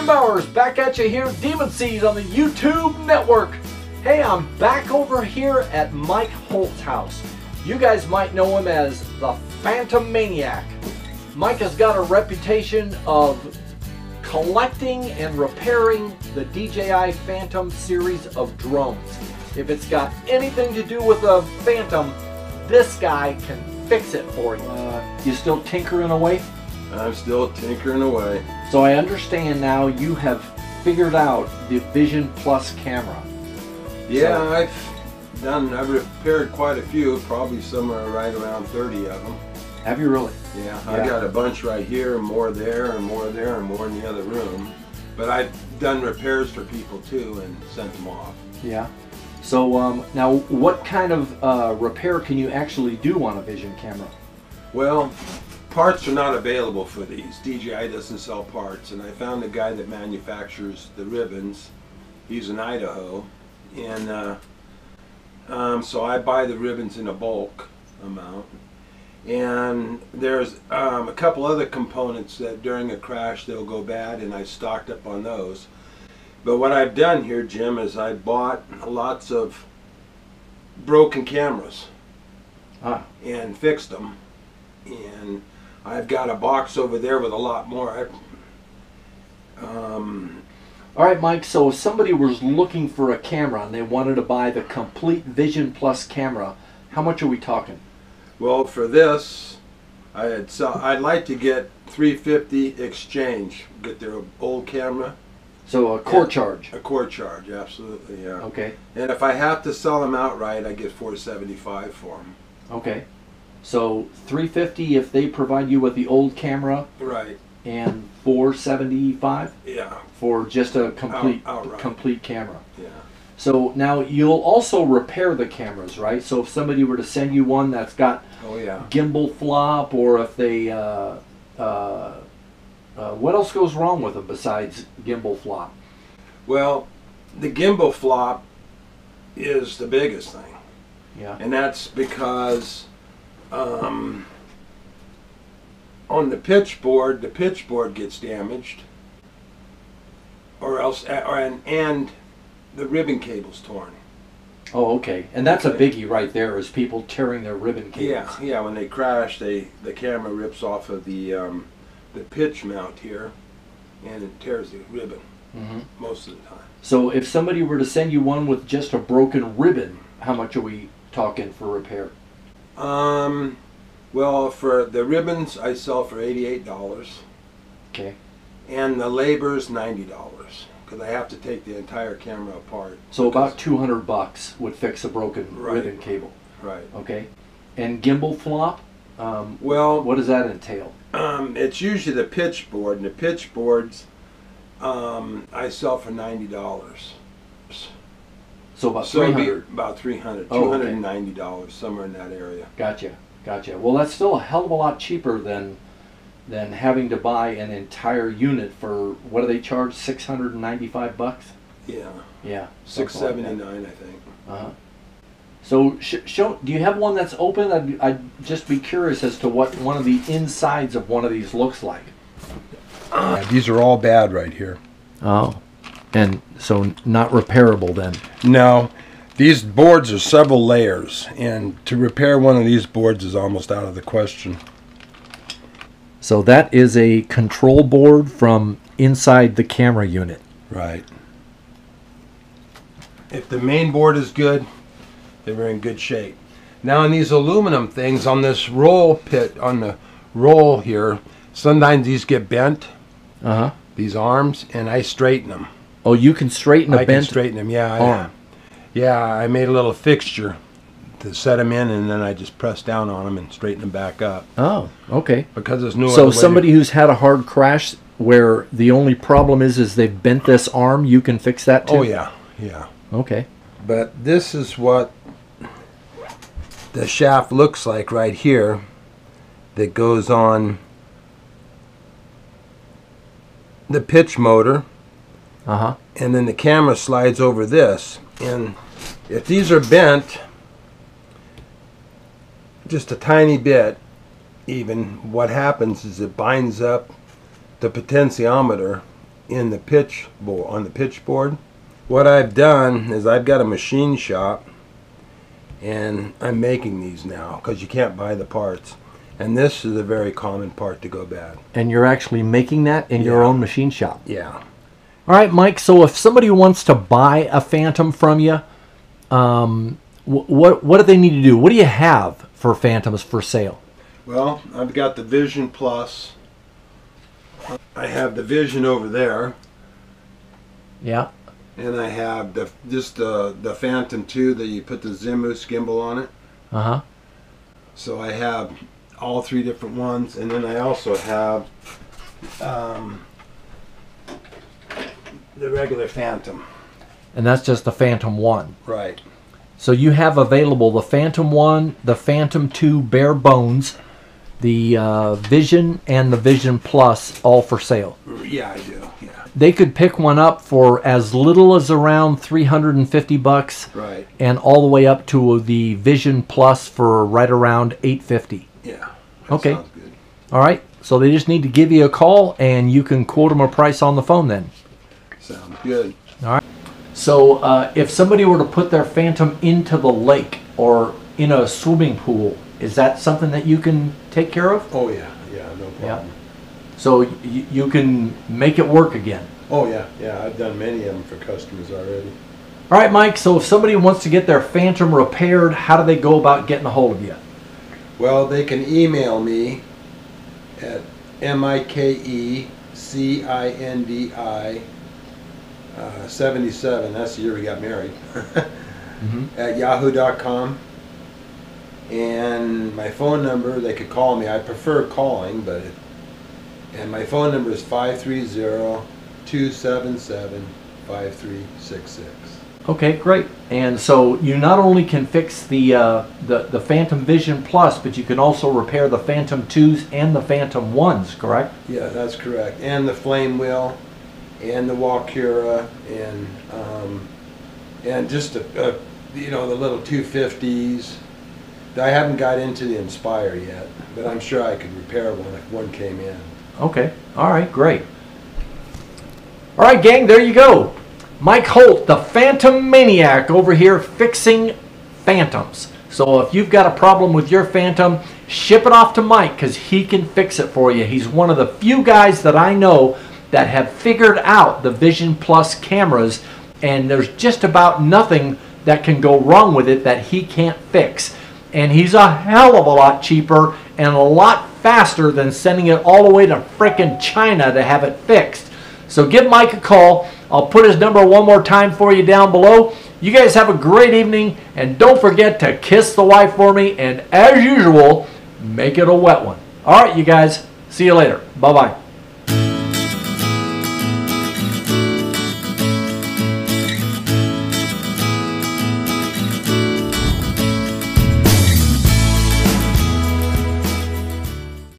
Bowers back at you here, Demunseed on the YouTube network. Hey, I'm back over here at Mike Holt's house. You guys might know him as the PhantoManiac. Mike has got a reputation of collecting and repairing the DJI Phantom series of drones. If it's got anything to do with a Phantom, this guy can fix it for you. You still tinkering away? I'm still tinkering away. So I understand now you have figured out the Vision Plus camera. Yeah, so, I've repaired quite a few, probably somewhere right around 30 of them. Have you really? Yeah, I got a bunch right here, and more there, and more there, and more in the other room. But I've done repairs for people too and sent them off. Yeah. So now what kind of repair can you actually do on a Vision camera? Well, parts are not available for these. DJI doesn't sell parts, and I found the guy that manufactures the ribbons. He's in Idaho, and so I buy the ribbons in a bulk amount. And there's a couple other components that during a crash they'll go bad, and I stocked up on those. But what I've done here, Jim, is I bought lots of broken cameras and fixed them. And I've got a box over there with a lot more. All right, Mike, so if somebody was looking for a camera and they wanted to buy the complete Vision Plus camera, how much are we talking? Well, for this, I'd like to get $350 exchange, get their old camera. So a core charge? A core charge, absolutely, yeah. Okay. And if I have to sell them outright, I get $475 for them. Okay. So $350 if they provide you with the old camera. Right. And $475? Yeah. For just a complete outright. Complete camera. Yeah. So now you'll also repair the cameras, right? So if somebody were to send you one that's got gimbal flop, or if they what else goes wrong with them besides gimbal flop? Well, the gimbal flop is the biggest thing. Yeah. And that's because on the pitch board gets damaged, or else, and the ribbon cable's torn. Oh, okay. And that's a biggie right there, is people tearing their ribbon cables. Yeah, yeah. When they crash, the camera rips off of the pitch mount here, and it tears the ribbon most of the time. So if somebody were to send you one with just a broken ribbon, how much are we talking for repair? Well, for the ribbons, I sell for $88. Okay. And the labor's $90, because I have to take the entire camera apart. So about $200 would fix a broken ribbon cable. Right. Okay. And gimbal flop? Well, what does that entail? It's usually the pitch board, and the pitch boards I sell for $90. So about $300. About $300, oh, $290, somewhere in that area. Gotcha, gotcha. Well, that's still a hell of a lot cheaper than having to buy an entire unit for, what do they charge? $695? Yeah. Yeah. $679, I think. So, do you have one that's open? I'd just be curious as to what one of the insides of one of these looks like. These are all bad right here. Oh. And so not repairable then? No. These boards are several layers, and to repair one of these boards is almost out of the question. So that is a control board from inside the camera unit. Right. If the main board is good, they're in good shape. Now on these aluminum things, on this roll pit, on the roll here, sometimes these get bent, these arms, and I straighten them. Oh, you can straighten a bent arm? I can straighten them, yeah. Yeah, I made a little fixture to set them in, and then I just press down on them and straighten them back up. Oh, okay. Because there's no other So way somebody who's had a hard crash where the only problem is they've bent this arm, you can fix that too? Oh, yeah, yeah. Okay. But this is what the shaft looks like right here that goes on the pitch motor. And then the camera slides over this. And if these are bent just a tiny bit, even, what happens is it binds up the potentiometer in the pitch board, on the pitch board. What I've done is I've got a machine shop, and I'm making these now because you can't buy the parts. And this is a very common part to go bad. And you're actually making that in your own machine shop? Yeah. All right, Mike, so if somebody wants to buy a Phantom from you, what do they need to do? What do you have for Phantoms for sale? Well, I've got the Vision Plus. I have the Vision over there. Yeah. And I have the Phantom 2 that you put the Demunseed gimbal on it. Uh-huh. So I have all three different ones, and then I also have the regular Phantom. And that's just the Phantom 1. Right. So you have available the Phantom 1, the Phantom 2 bare bones, the Vision, and the Vision Plus, all for sale. Yeah, I do. Yeah. They could pick one up for as little as around $350, Right. and all the way up to the Vision Plus for right around $850. Yeah. Okay. Sounds good. All right. So they just need to give you a call, and you can quote them a price on the phone then. Sounds good. All right. So if somebody were to put their Phantom into the lake or in a swimming pool, is that something that you can take care of? Oh yeah. Yeah. No problem. Yeah. So you can make it work again. Oh yeah. Yeah. I've done many of them for customers already. All right, Mike. So if somebody wants to get their Phantom repaired, how do they go about getting a hold of you? Well, they can email me at MikeCindi 77, that's the year we got married, at yahoo.com. And my phone number, they could call me. I prefer calling, and my phone number is 530-277-5366. Okay, great. And so you not only can fix the Phantom Vision Plus, but you can also repair the Phantom 2s and the Phantom 1s, correct? Yeah, that's correct. And the flame wheel, and the Walkura, and just the little 250s. I haven't got into the Inspire yet, but I'm sure I could repair one if one came in. Okay. All right, great. All right, gang, there you go. Mike Holt, the PhantoManiac, over here fixing Phantoms. So if you've got a problem with your Phantom, ship it off to Mike because he can fix it for you. He's one of the few guys that I know that have figured out the Vision Plus cameras, and there's just about nothing that can go wrong with it that he can't fix. And he's a hell of a lot cheaper and a lot faster than sending it all the way to frickin' China to have it fixed. So give Mike a call. I'll put his number one more time for you down below. You guys have a great evening, and don't forget to kiss the wife for me, and as usual, make it a wet one. All right, you guys. See you later. Bye-bye.